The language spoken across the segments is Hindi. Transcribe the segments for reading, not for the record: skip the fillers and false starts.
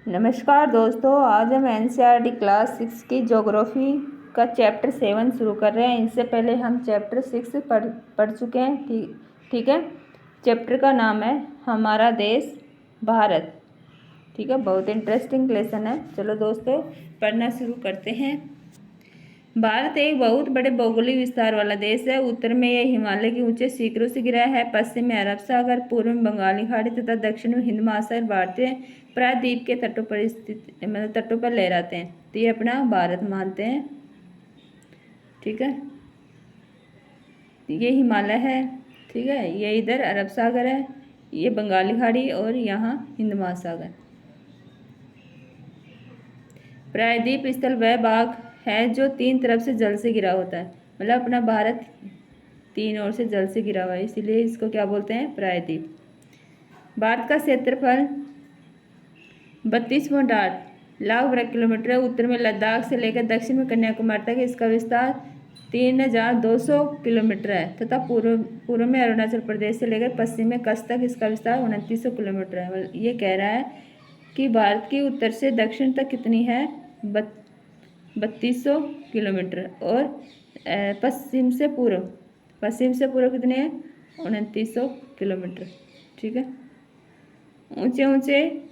नमस्कार दोस्तों, आज हम एनसीईआरटी क्लास 6 की ज्योग्राफी का चैप्टर 7 शुरू कर रहे हैं। इससे पहले हम चैप्टर 6 पढ़ चुके हैं। ठीक है। चैप्टर का नाम है हमारा देश भारत। ठीक है, बहुत इंटरेस्टिंग लेसन है। चलो दोस्तों, पढ़ना शुरू करते हैं। भारत एक बहुत बड़े भौगोलिक विस्तार वाला देश है। उत्तर में यह हिमालय के ऊंचे शिखरों से घिरा है, पश्चिम में अरब सागर, पूर्व में बंगाली खाड़ी तथा दक्षिण में हिंद महासागर भारतीय प्रायद्वीप के तटों पर स्थित तटों पर लहराते हैं। तो ये अपना भारत मानते हैं। ठीक है, ये हिमालय है। ठीक है, ये इधर अरब सागर है, ये बंगाली खाड़ी और यहाँ हिंद महासागर। प्रायद्वीप स्थल वह भाग है जो तीन तरफ से जल से घिरा होता है। मतलब अपना भारत तीन ओर से जल से घिरा हुआ है, इसीलिए इसको क्या बोलते हैं, प्रायद्वीप। भारत का क्षेत्रफल 32.8 लाख वर्ग किलोमीटर है। उत्तर में लद्दाख से लेकर दक्षिण में कन्याकुमारी तक इसका विस्तार 3200 किलोमीटर है तथा पूर्व में अरुणाचल प्रदेश से लेकर पश्चिम में कच्छ तक इसका विस्तार 2900 किलोमीटर है। ये कह रहा है कि भारत की उत्तर से दक्षिण तक कितनी है, 3200 किलोमीटर, और पश्चिम से पूर्व कितने हैं, 2900 किलोमीटर। ठीक है। ऊंचे ऊंचे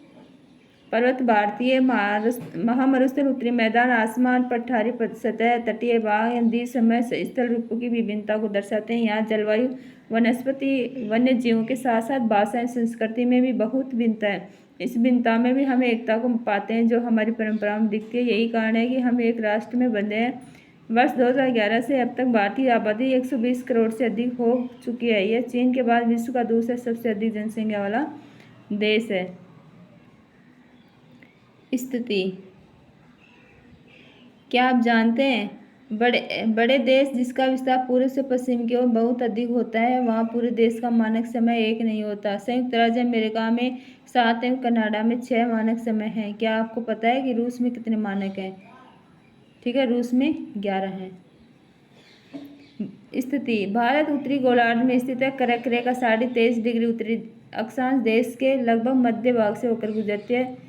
पर्वत, भारतीय महामरुस्थल, उत्तरी मैदान, आसमान पर ठारी सतह, तटीय भाग, नदी समय स्थल रूपों की विभिन्नता को दर्शाते हैं। यहाँ जलवायु, वनस्पति, वन्य जीवों के साथ साथ भाषा एवं संस्कृति में भी बहुत भिन्नता है। इस भिन्नता में भी हम एकता को पाते हैं जो हमारी परंपरा में दिखती है। यही कारण है कि हम एक राष्ट्र में बंधे हैं। वर्ष 2011 से अब तक भारतीय आबादी 120 करोड़ से अधिक हो चुकी है। यह चीन के बाद विश्व का दूसरा सबसे अधिक जनसंख्या वाला देश है। स्थिति, क्या आप जानते हैं बड़े देश जिसका विस्तार पूर्व से पश्चिम की ओर बहुत अधिक होता है, वहाँ पूरे देश का मानक समय एक नहीं होता। संयुक्त राज्य अमेरिका में 7 एवं कनाडा में 6 मानक समय हैं। क्या आपको पता है कि रूस में कितने मानक हैं? ठीक है, रूस में 11 हैं। स्थिति, भारत उत्तरी गोलार्ध में स्थित है। कर्क रेखा 23.5 डिग्री उत्तरी अक्षांश देश के लगभग मध्य भाग से होकर गुजरती है।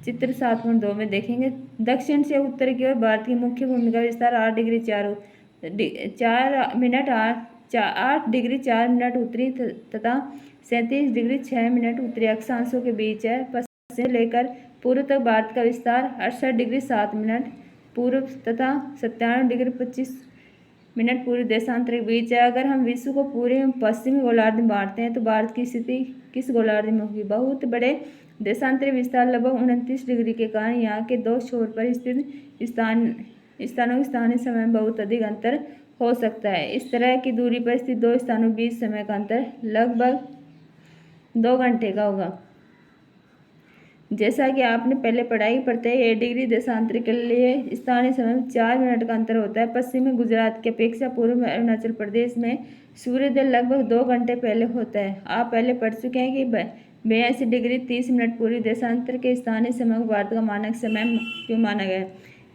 चित्र 7.2 में देखेंगे। दक्षिण से उत्तर की ओर भारत की मुख्य भूमि का विस्तार 8 डिग्री 8 डिग्री 4 मिनट उत्तरी तथा 37 डिग्री 6 मिनट उत्तरी अक्षांशों के बीच है। पश्चिम से लेकर पूर्व तक भारत का विस्तार 68 डिग्री 7 मिनट पूर्व तथा 97 डिग्री 25 मिनट पूर्व देशांतर के बीच है। अगर हम विश्व को पूरे पश्चिमी गोलार्ध में बांटते हैं तो भारत की स्थिति किस गोलार्ध में होगी? बहुत बड़े देशांतरी विस्तार लगभग 29 डिग्री के कारण यहाँ के दो छोर पर स्थित स्थानों के स्थानीय समय में बहुत अधिक अंतर हो सकता है। इस तरह की दूरी पर स्थित दो स्थानों के बीच समय का अंतर लगभग 2 घंटे का होगा। जैसा कि आपने पहले पढ़ाई पढ़ते हैं, 1 डिग्री देशांतर के लिए स्थानीय समय में 4 मिनट का अंतर होता है। पश्चिमी गुजरात की अपेक्षा पूर्व में अरुणाचल प्रदेश में सूर्योदय लगभग 2 घंटे पहले होता है। आप पहले पढ़ चुके हैं कि 82 डिग्री 30 मिनट पूर्वी देशांतर के स्थानीय समय को भारत का मानक समय क्यों माना गया?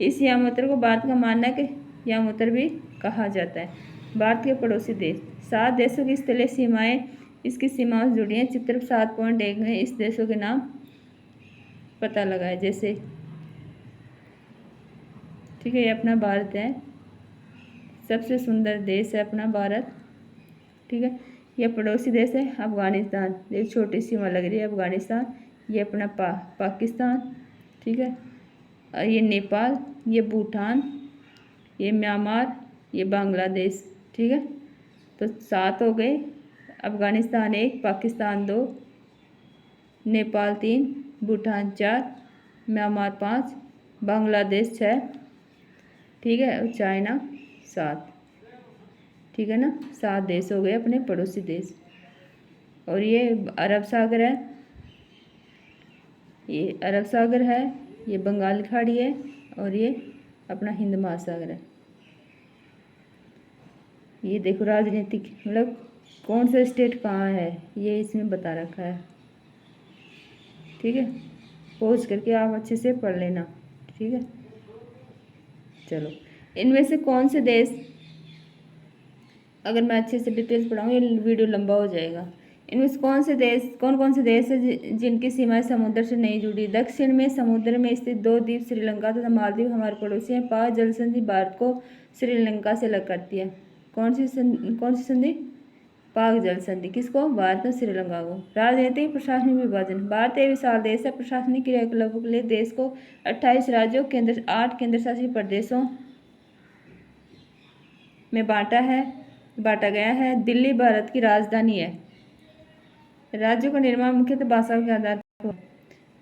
इस यामोत्तर को भारत का मानक यामोत्तर भी कहा जाता है। भारत के पड़ोसी देश, 7 देशों की स्थलीय सीमाएं इसकी सीमाओं से जुड़ी हैं। चित्र 7.1 में इस देशों के नाम पता लगाए। जैसे, ठीक है, ये अपना भारत है, सबसे सुंदर देश है अपना भारत। ठीक है, ये पड़ोसी देश है अफगानिस्तान, ये छोटी सीमा लग रही है अफगानिस्तान। ये अपना पाकिस्तान। ठीक है, और ये नेपाल, ये भूटान, ये म्यांमार, ये बांग्लादेश। ठीक है, तो 7 हो गए। अफगानिस्तान 1, पाकिस्तान 2, नेपाल 3, भूटान 4, म्यांमार 5, बांग्लादेश 6। ठीक है, और चाइना 7। ठीक है ना, 7 देश हो गए अपने पड़ोसी देश। और ये अरब सागर है, ये अरब सागर है, ये बंगाल खाड़ी है, और ये अपना हिंद महासागर है। ये देखो राजनीतिक, मतलब कौन सा स्टेट कहाँ है, ये इसमें बता रखा है। ठीक है, पहुँच करके आप अच्छे से पढ़ लेना। ठीक है, चलो, इनमें से कौन से देश, अगर मैं अच्छे से डिटेल्स पढ़ाऊँ ये वीडियो लंबा हो जाएगा। इनमें से कौन कौन से देश है जिनकी सीमाएं समुद्र से नहीं जुड़ी? दक्षिण में समुद्र में स्थित 2 द्वीप श्रीलंका तथा मालदीव हमारे पड़ोसी हैं। पाक जल संधि भारत को श्रीलंका से अलग करती है। कौन सी संधि? पाक जल संधि। किसको? भारत और श्रीलंका को। राजनीतिक प्रशासनिक विभाजन। भारत एक विशाल देश है। प्रशासनिक क्रियाकलापों के लिए देश को 28 राज्यों 8 केंद्र शासित प्रदेशों में बांटा गया है। दिल्ली भारत की राजधानी है। राज्यों का निर्माण मुख्यतः भाषाओं के आधार पर।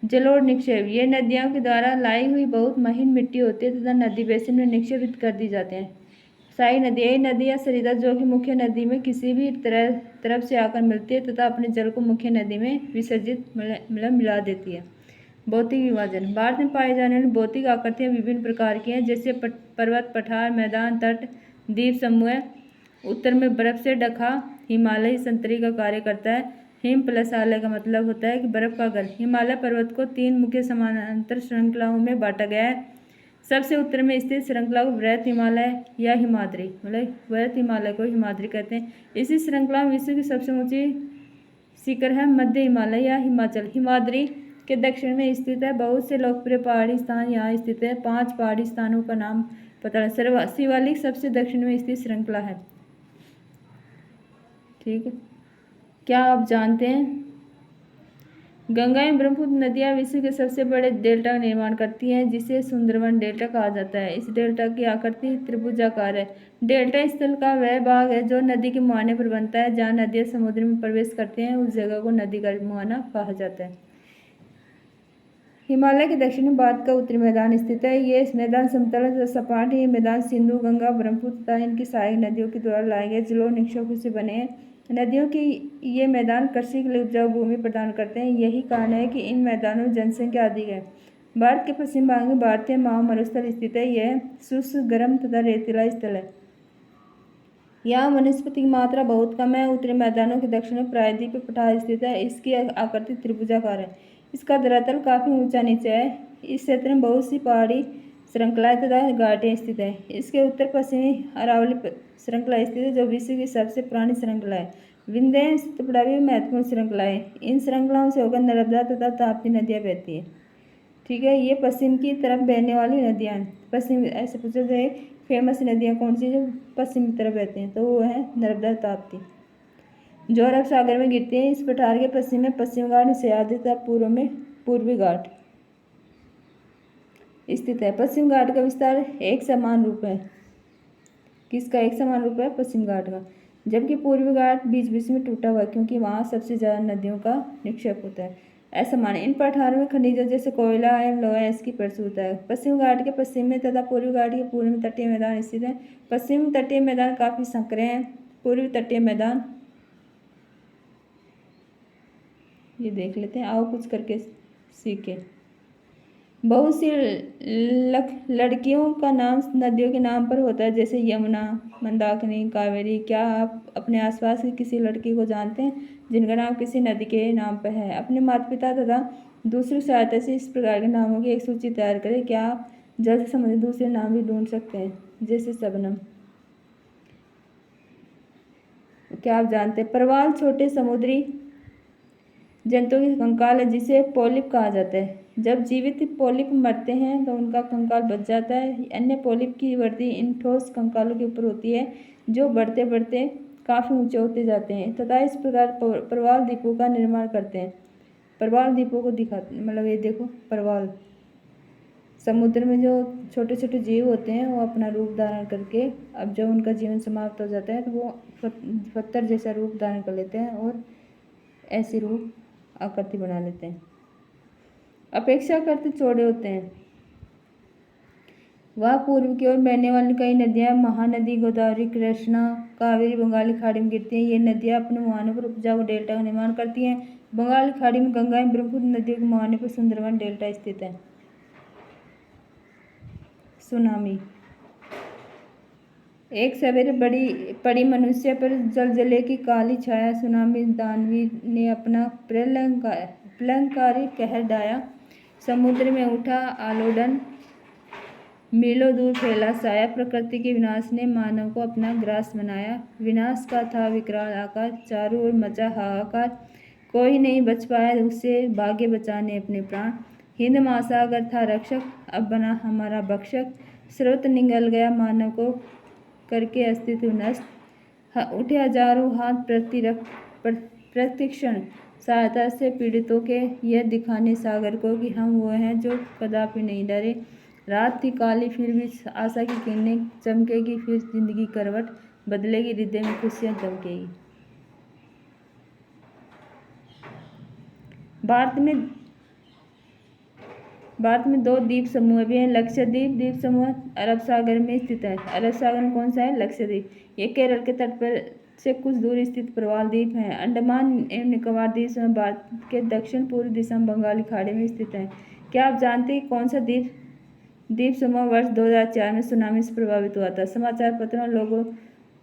जलोढ़ निक्षेप। ये नदियों के द्वारा लाई हुई बहुत महीन मिट्टी होती है तथा नदी बेसिन में निक्षेपित कर दी जाते हैं। साई नदी। यही नदी या सरिता जो कि मुख्य नदी में किसी भी तरफ से आकर मिलती है तथा अपने जल को मुख्य नदी में विसर्जित मिला देती है। भौतिक विभाजन। भारत में पाई जाने वाली भौतिक आकृतियाँ विभिन्न प्रकार की हैं, जैसे पर्वत, पठार, मैदान, तट, द्वीप समूह। उत्तर में बर्फ से ढका हिमालय संतरी का कार्य करता है। हिम प्लस आलय का मतलब होता है कि बर्फ का घर। हिमालय पर्वत को 3 मुख्य समानांतर श्रृंखलाओं में बांटा गया है। सबसे उत्तर में स्थित श्रृंखला को वृहत हिमालय या हिमाद्री, मतलब वृहत हिमालय को हिमाद्री कहते हैं। इसी श्रृंखला में विश्व की सबसे ऊंची शिखर है मध्य हिमालय या हिमाचल। हिमाद्री के दक्षिण में स्थित है। बहुत से लोकप्रिय पहाड़ी स्थान यहाँ स्थित है। 5 पहाड़ी स्थानों का नाम पता है। शिवालिक सबसे दक्षिण में स्थित श्रृंखला है। ठीक है, क्या आप जानते हैं गंगा एवं ब्रह्मपुत्र नदियाँ विश्व के सबसे बड़े डेल्टा का निर्माण करती हैं, जिसे सुंदरवन डेल्टा कहा जाता है। इस डेल्टा की आकृति त्रिभुजाकार है। डेल्टा स्थल का वह भाग है जो नदी के मुहाने पर बनता है। जहाँ नदियाँ समुद्र में प्रवेश करती हैं उस जगह को नदी का मुहाना कहा जाता है। हिमालय के दक्षिण में भारत का उत्तरी मैदान स्थित है। ये मैदान समतल सपाट है। ये मैदान सिंधु, गंगा, ब्रह्मपुत्र तथा इनकी सहायक नदियों के द्वारा लाए गए जलोढ़ निक्षेपों से बने हैं। नदियों की ये मैदान कृषि के लिए उपजाऊ भूमि प्रदान करते हैं। यही कारण है कि इन मैदानों में जनसंख्या अधिक है। भारत के पश्चिम भाग में भारतीय मरुस्थल स्थित है। यह शुष्क, गर्म तथा रेतीला स्थल है। यहाँ वनस्पति की मात्रा बहुत कम है। उत्तरी मैदानों के दक्षिण में प्रायद्वीपीय पठार स्थित है। इसकी आकृति त्रिभुजाकार है। इसका धरातल काफी ऊंचा नीचे है। इस क्षेत्र में बहुत सी पहाड़ी श्रृंखलाएं तथा घाटियां स्थित है। इसके उत्तर पश्चिमी अरावली श्रृंखला स्थित है, जो विश्व की सबसे पुरानी श्रृंखला है। विंध्य सतपुड़ा भी महत्वपूर्ण श्रृंखला है। इन श्रृंखलाओं से होकर नर्मदा तथा ताप्ती नदियाँ बहती है। ठीक है, ये पश्चिम की तरफ बहने वाली नदियाँ हैं। पश्चिम ऐसे पूछा जाए फेमस नदियाँ कौन सी जो पश्चिम की तरफ बहती हैं, तो वो है नर्मदा, ताप्ती, जो अरब सागर में गिरती है। इस पठार के पश्चिम में पश्चिम घाट, सह्याद्री तथा पूर्व में पूर्वी घाट स्थित है। पश्चिम घाट का विस्तार एक समान रूप है। किसका एक समान रूप है? पश्चिम घाट का। जबकि पूर्वी घाट बीच बीच में टूटा हुआ है, क्योंकि वहाँ सबसे ज़्यादा नदियों का निक्षेप होता है। असमान। इन पठारों में खनिजों जैसे कोयला एवं लोहा इसकी प्रचुरता है। पश्चिम घाट के पश्चिम में तथा पूर्वी घाट के पूर्व में तटीय मैदान स्थित है। पश्चिम तटीय मैदान काफी संकरे हैं। पूर्वी तटीय मैदान ये देख लेते हैं, आओ कुछ करके सीखे। बहुत सी लड़कियों का नाम नदियों के नाम पर होता है, जैसे यमुना, मंदाकिनी, कावेरी। क्या आप अपने आसपास की किसी लड़की को जानते हैं जिनका नाम किसी नदी के नाम पर है? अपने माता पिता तथा दूसरी सहायता से इस प्रकार के नामों की एक सूची तैयार करें। क्या आप जल से संबंधित दूसरे नाम भी ढूंढ सकते हैं, जैसे शबनम? क्या आप जानते हैं प्रवाल छोटे समुद्री जंतुओं की कंकाल है, जिसे पॉलिप कहा जाता है। जब जीवित पॉलिप मरते हैं तो उनका कंकाल बच जाता है। अन्य पॉलिप की वृद्धि इन ठोस कंकालों के ऊपर होती है, जो बढ़ते बढ़ते काफ़ी ऊंचे होते जाते हैं तथा इस प्रकार प्रवाल द्वीपों का निर्माण करते हैं। प्रवाल द्वीपों को दिखाते, मतलब ये देखो, प्रवाल समुद्र में जो छोटे छोटे जीव होते हैं वो अपना रूप धारण करके अब जब उनका जीवन समाप्त हो जाता है तो वो पत्थर जैसा रूप धारण कर लेते हैं और ऐसी रूप आकृति बना लेते हैं। अपेक्षाकृत चौड़े होते हैं। वह पूर्व की ओर बहने वाली कई नदियां महानदी गोदावरी, कृष्णा, कावेरी बंगाली खाड़ी में गिरती हैं। ये नदियां अपने मुहानों पर उपजाऊ डेल्टा का निर्माण करती हैं। बंगाली खाड़ी में गंगा एवं ब्रह्मपुत्र नदियों के मुहाने पर सुंदरवन डेल्टा स्थित है। सुनामी। एक सवेरे पड़ी मनुष्य पर जलजले की काली छाया। सुनामी दानवी ने अपना प्रलयंकारी कहर ढाया। समुद्र में उठा आलोड़न, मीलों दूर फैला साया प्रकृति के विनाश ने मानव को अपना ग्रास बनाया। विनाश का था विकराल आकार, चारों ओर मचा हाहाकार, कोई नहीं बच पाया उससे, भाग्य बचाने अपने प्राण। हिंद महासागर था रक्षक, अब बना हमारा भक्षक, स्रोत निगल गया मानव को करके अस्तित्व नष्ट। उठे हजारों हाथ प्रतिक्षण सहायता से पीड़ितों के, यह दिखाने सागर को कि हम वो हैं जो कदापि नहीं डरे। रात थी काली फिर भी आशा की किरणें चमकेगी, फिर जिंदगी करवट बदलेगी, हृदय में खुशियां चमकेगी। भारत में दो द्वीप समूह भी हैं। लक्षद्वीप द्वीप समूह अरब सागर में स्थित है। अरब सागर में कौन सा है? लक्षद्वीप। ये केरल के तट पर से कुछ दूर स्थित प्रवाल द्वीप है। अंडमान एवं निकोबार द्वीप समूह भारत के दक्षिण पूर्व दिशा में बंगाली खाड़ी में स्थित है। क्या आप जानते हैं कौन सा द्वीप समूह वर्ष 2004 में सुनामी से प्रभावित हुआ था? समाचार पत्रों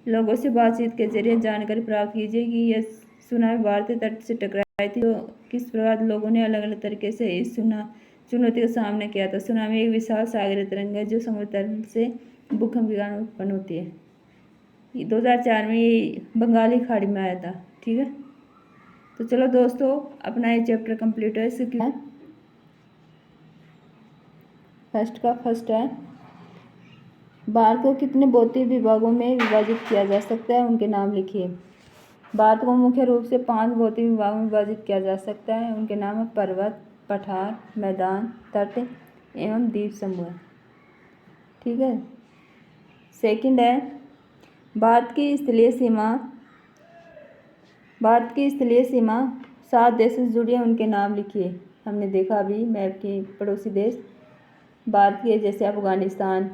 लोगों से बातचीत के जरिए जानकारी प्राप्त कीजिए कि यह सुनामी भारतीय तट से टकराई थी तो किस प्रकार लोगों ने अलग अलग तरीके से इस चुनौती का सामना किया था। सुनामी एक विशाल सागरीय तरंग है जो समुद्र तल से भूकंप के कारण उत्पन्न होती है। 2004 में ये बंगाली खाड़ी में आया था। ठीक है, तो चलो दोस्तों अपना ये चैप्टर कंप्लीट है। इसके फर्स्ट है भारत को कितने भौतिक विभागों में विभाजित किया जा सकता है, उनके नाम लिखिए। भारत को मुख्य रूप से 5 भौतिक विभागों में विभाजित किया जा सकता है, उनके नाम है पर्वत, पठार, मैदान, तट एवं द्वीप समूह। ठीक है, सेकंड है भारत की स्थलीय सीमा 7 देशों से जुड़ी है, उनके नाम लिखिए। हमने देखा अभी मैप के पड़ोसी देश भारत के जैसे अफगानिस्तान,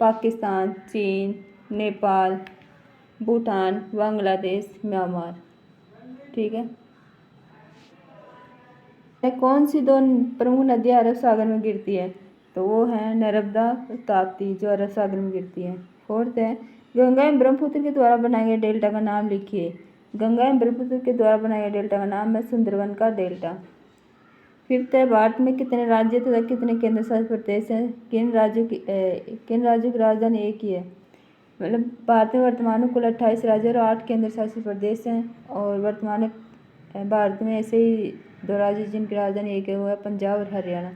पाकिस्तान, चीन, नेपाल, भूटान, बांग्लादेश, म्यांमार। ठीक है, कौन सी 2 प्रमुख नदियां अरब सागर में गिरती है? तो वो है नर्मदा और ताप्ती जो अरब सागर में गिरती है। फोर्थ है गंगा एवं ब्रह्मपुत्र के द्वारा बनाए गए डेल्टा का नाम लिखिए। गंगा एवं ब्रह्मपुत्र के द्वारा बनाए गए डेल्टा का नाम है सुंदरवन का डेल्टा। फिफ्थ है भारत में कितने राज्य तथा कितने केंद्र शासित प्रदेश हैं? किन राज्यों की राजधानी एक ही है? मतलब भारत में वर्तमान में कुल 28 राज्य और 8 केंद्र शासित प्रदेश हैं। और वर्तमान में भारत में ऐसे ही 2 राज्य जिनकी राजधानी एक है वो है पंजाब और हरियाणा,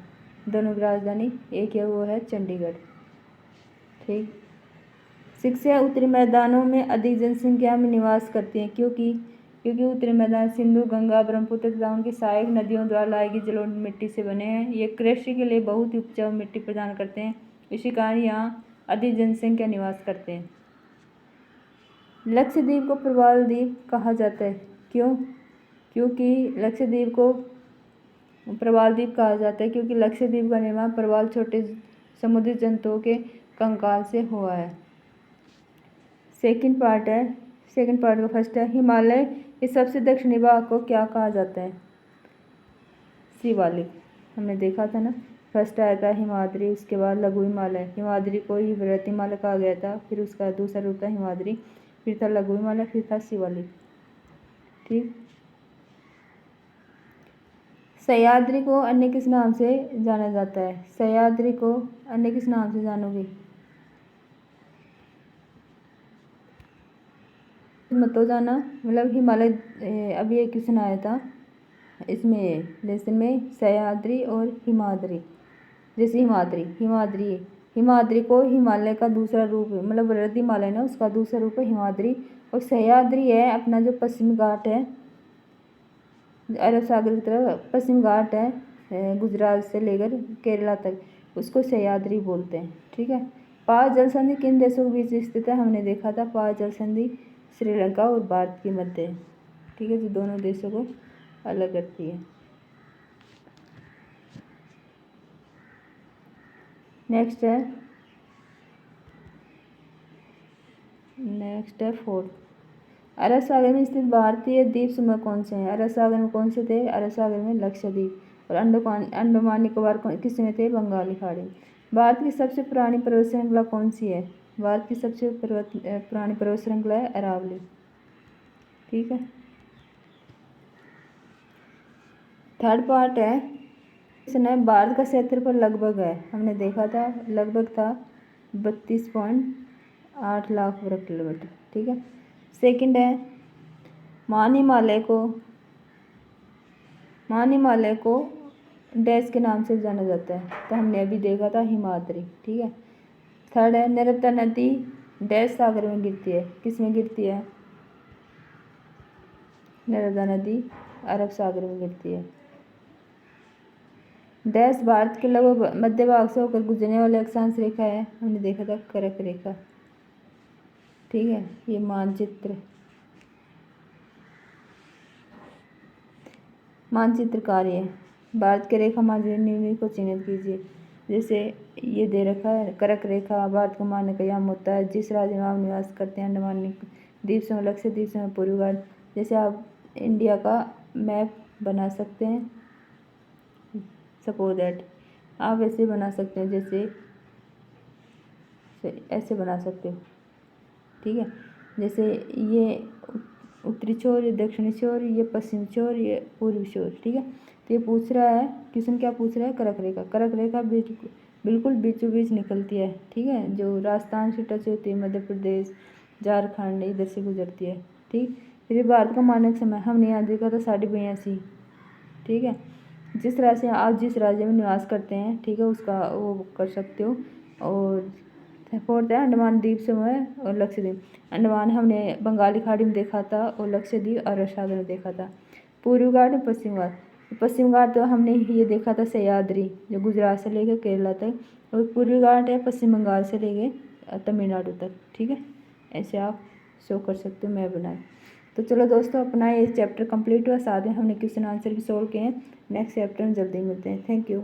दोनों की राजधानी एक है वो है चंडीगढ़। ठीक, 6 है उत्तरी मैदानों में अधिक जनसंख्या में निवास करती हैं क्योंकि उत्तरी मैदान सिंधु, गंगा, ब्रह्मपुत्र तथा उनकी सहायक नदियों द्वारा लाई गई जलोढ़ मिट्टी से बने हैं। ये कृषि के लिए बहुत ही उपजाऊ मिट्टी प्रदान करते हैं, इसी कारण यहाँ अधिक जनसंख्या निवास करते हैं। लक्षद्वीप को प्रवाल द्वीप कहा जाता है। क्यों? क्योंकि लक्षद्वीप को प्रवाल द्वीप कहा जाता है क्योंकि लक्षद्वीप का निर्माण प्रवाल छोटे समुद्री जंतुओं के कंकाल से हुआ है। सेकंड पार्ट का फर्स्ट है हिमालय के सबसे दक्षिणी भाग को क्या कहा जाता है? शिवालिक। हमने देखा था ना, फर्स्ट आया था हिमाद्री, उसके बाद लघु हिमालय। हिमाद्री को ही वृहत हिमालय कहा गया था, फिर उसका दूसरा रूप था हिमाद्री, फिर था लघु हिमालय, फिर था शिवालिक। ठीक, सह्याद्री को अन्य किस नाम से जाना जाता है? सह्याद्री को अन्य किस नाम से जानोगे? मत हो जाना, मतलब हिमालय अभी एक क्वेश्चन आया था इसमें लेसन में, सह्याद्री और हिमाद्री। जैसे हिमाद्री को हिमालय का दूसरा रूप है, मतलब वृहद हिमालय ना उसका दूसरा रूप है हिमाद्री। और सह्याद्री है अपना जो पश्चिमी घाट है अरब सागर की तरफ, पश्चिम घाट है गुजरात से लेकर केरला तक, उसको सह्याद्री बोलते हैं। ठीक है, पाक जल संधि किन देशों के बीच स्थित है? हमने देखा था पाक जल संधि श्रीलंका और भारत के मध्य है। ठीक है, जो दोनों देशों को अलग करती है। नेक्स्ट है फोर्थ, अरब सागर में स्थित भारतीय द्वीप समूह कौन से हैं? अरब सागर में कौन से थे? अरब सागर में लक्षद्वीप। और अंडमान निकोबार किसमें थे? बंगाली खाड़ी। भारत की सबसे पुरानी पर्वत श्रृंखला कौन सी है? भारत की सबसे पुरानी पर्वत श्रृंखला है अरावली। ठीक है, थर्ड पार्ट है है भारत का क्षेत्रफल लगभग है, हमने देखा था लगभग था 32.8 लाख वर्ग किलोमीटर। ठीक है। सेकंड है महान हिमालय को डैश के नाम से जाना जाता है, तो हमने अभी देखा था हिमाद्री। ठीक है। थर्ड है नर्मदा नदी डैश सागर में गिरती है, किस में गिरती है? नर्मदा नदी अरब सागर में गिरती है। डैश भारत के लगभग मध्य भाग से होकर गुजरने वाली अक्षांश रेखा है, हमने देखा था कर्क रेखा। ठीक है। ये मानचित्र कार्य है। भारत के रेखा मानचित्र निम्न को चिन्हित कीजिए। जैसे ये दे रखा है कर्क रेखा भारत का मान्य कयाम होता है जिस राज्य में आप निवास करते हैं, अंडमान द्वीप समूह, लक्षद्वीप समूह, पूर्वी घाट। जैसे आप इंडिया का मैप बना सकते हैं, सपोज दैट आप ऐसे बना सकते हैं, जैसे ऐसे बना सकते हो। ठीक है। जैसे ये उत्तरी छोर, ये दक्षिणी छोर, ये पश्चिमी छोर, ये पूर्वी छोर। ठीक है। तो ये पूछ रहा है क्वेश्चन, क्या पूछ रहा है? कर्क रेखा बिल्कुल बीचों बीच निकलती है। ठीक है। जो राजस्थान से टच होती है, मध्य प्रदेश, झारखंड इधर से गुजरती है। ठीक। फिर भारत का मानक समय हमने यहाँ देखा था 82.5। ठीक है। जिस राज्य से आप जिस राज्य में निवास करते हैं, ठीक है, उसका वो कर सकते हो। और फोर्थ है अंडमान द्वीप समूह और लक्षद्वीप। अंडमान हमने बंगाली खाड़ी में देखा था और लक्षद्वीप अरब सागर में देखा था। पूर्वी घाट और पश्चिम घाट तो हमने ये देखा था सह्याद्री, जो गुजरात से लेकर केरला तक, और पूर्वी घाट है पश्चिम बंगाल से लेकर तमिलनाडु तक। ठीक है। ऐसे आप शो कर सकते हो मैप बनाए। तो चलो दोस्तों, अपना ये चैप्टर कंप्लीट हुआ, साथ में हमने क्वेश्चन आंसर भी सोल्व किए हैं। नेक्स्ट चैप्टर में जल्दी मिलते हैं। Thank you.